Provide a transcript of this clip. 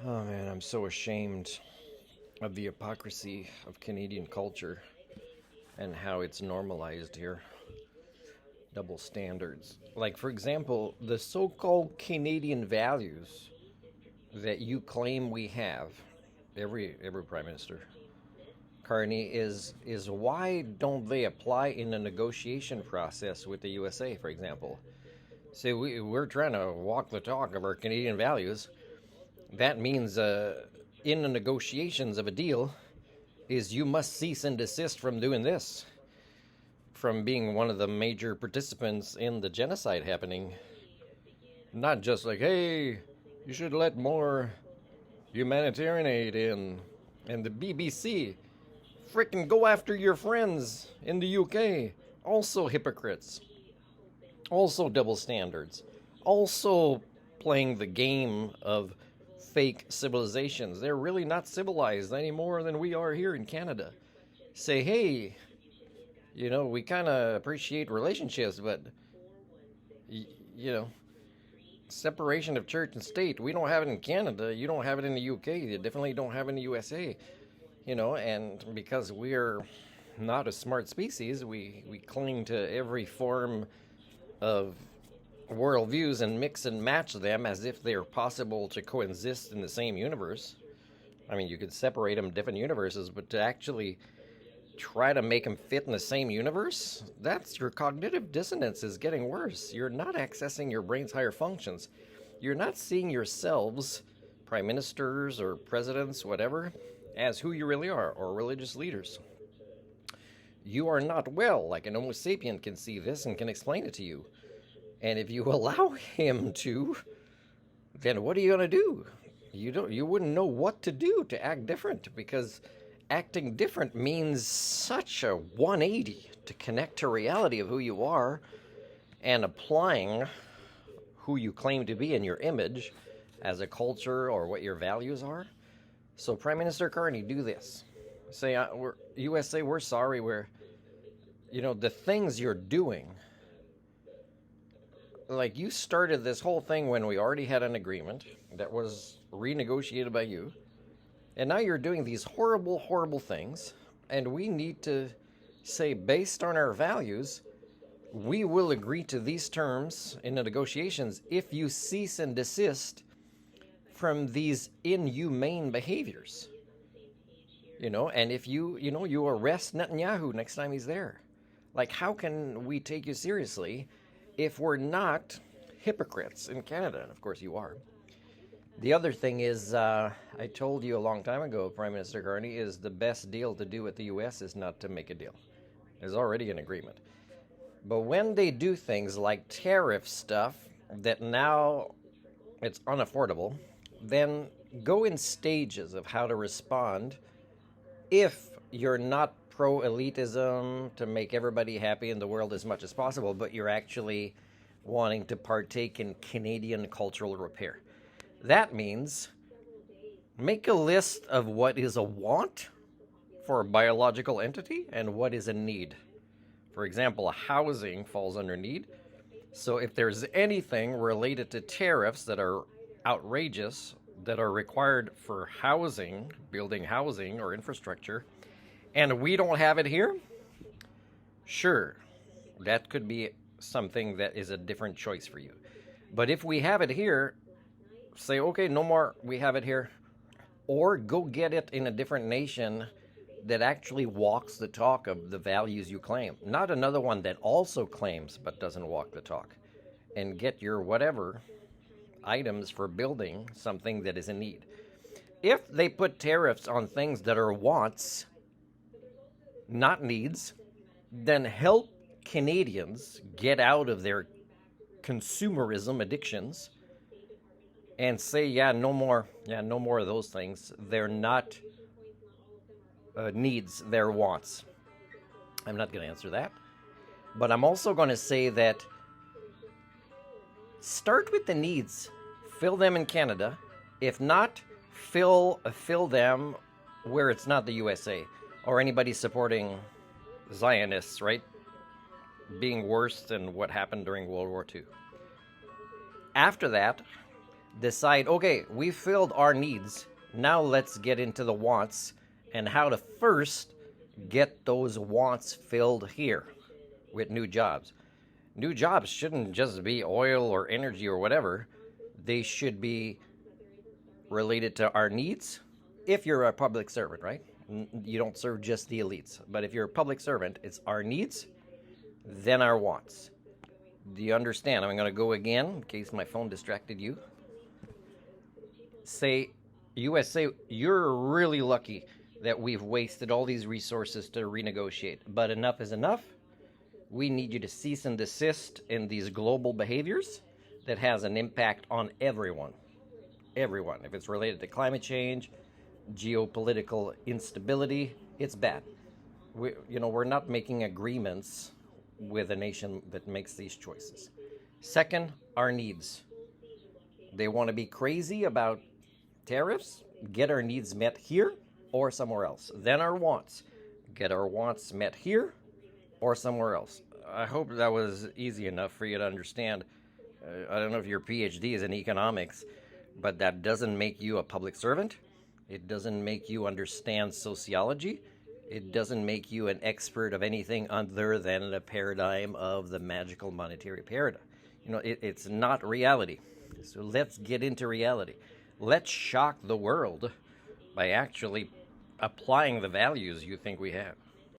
Oh man, I'm so ashamed of the hypocrisy of Canadian culture and how it's normalized here. Double standards. Like, for example, the so called Canadian values that you claim we have, every prime minister, Carney, is why don't they apply in the negotiation process with the USA, for example? See, we're trying to walk the talk of our Canadian values. That means in the negotiations of a deal, is you must cease and desist from doing this, from being one of the major participants in the genocide happening. Not just like, hey, you should let more humanitarian aid in. And the BBC, frickin' go after your friends in the UK. Also hypocrites. Also double standards. Also playing the game of fake civilizations. They're really not civilized any more than we are here in Canada. Say, hey, we kind of appreciate relationships, but you know, separation of church and state. We don't have it in Canada. You don't have it in the UK. You definitely don't have it in the USA. And because we're not a smart species, we cling to every form of worldviews and mix and match them as if they're possible to coexist in the same universe. I mean, you could separate them different universes, but to actually try to make them fit in the same universe, that's your cognitive dissonance is getting worse. You're not accessing your brain's higher functions. You're not seeing yourselves, prime ministers or presidents, whatever, as who you really are, or religious leaders. You are not well, like an Homo sapien can see this and can explain it to you. And if you allow him to, then what are you going to do? You wouldn't know what to do to act different, because acting different means such a 180 to connect to reality of who you are and applying who you claim to be in your image as a culture or what your values are. So Prime Minister Carney, do this. Say, USA, we're sorry. The things you're doing, like you started this whole thing when we already had an agreement that was renegotiated by you. And now you're doing these horrible, horrible things. And we need to say, based on our values, we will agree to these terms in the negotiations if you cease and desist from these inhumane behaviors. And if you arrest Netanyahu next time he's there. Like, how can we take you seriously if we're not hypocrites in Canada? And of course you are. The other thing is, I told you a long time ago, Prime Minister Carney, is the best deal to do with the U.S. is not to make a deal. There's already an agreement. But when they do things like tariff stuff that now it's unaffordable, then go in stages of how to respond if you're not pro-elitism to make everybody happy in the world as much as possible, but you're actually wanting to partake in Canadian cultural repair. That means make a list of what is a want for a biological entity and what is a need. For example, housing falls under need. So if there's anything related to tariffs that are outrageous, that are required for housing, building housing or infrastructure, and we don't have it here, sure, that could be something that is a different choice for you. But if we have it here, say, okay, no more, we have it here. Or go get it in a different nation that actually walks the talk of the values you claim. Not another one that also claims but doesn't walk the talk. And get your whatever items for building something that is in need. If they put tariffs on things that are wants, not needs, then help Canadians get out of their consumerism addictions and say, no more of those things. They're not needs, they're wants. I'm not going to answer that. But I'm also going to say that start with the needs. Fill them in Canada. If not, fill them where it's not the USA or anybody supporting Zionists, right? Being worse than what happened during World War II. After that, decide, okay, we filled our needs. Now let's get into the wants and how to first get those wants filled here with new jobs. New jobs shouldn't just be oil or energy or whatever. They should be related to our needs. If you're a public servant, right? You don't serve just the elites. But if you're a public servant, it's our needs, then our wants. Do you understand? I'm going to go again in case my phone distracted you. Say, USA, you're really lucky that we've wasted all these resources to renegotiate. But enough is enough. We need you to cease and desist in these global behaviors that has an impact on everyone. Everyone. If it's related to climate change, geopolitical instability, it's bad. We're not making agreements with a nation that makes these choices. Second, our needs. They want to be crazy about tariffs, get our needs met here or somewhere else. Then our wants. Get our wants met here or somewhere else. I hope that was easy enough for you to understand. I don't know if your PhD is in economics, but that doesn't make you a public servant. It doesn't make you understand sociology. It doesn't make you an expert of anything other than the paradigm of the magical monetary paradigm. It's not reality. So let's get into reality. Let's shock the world by actually applying the values you think we have.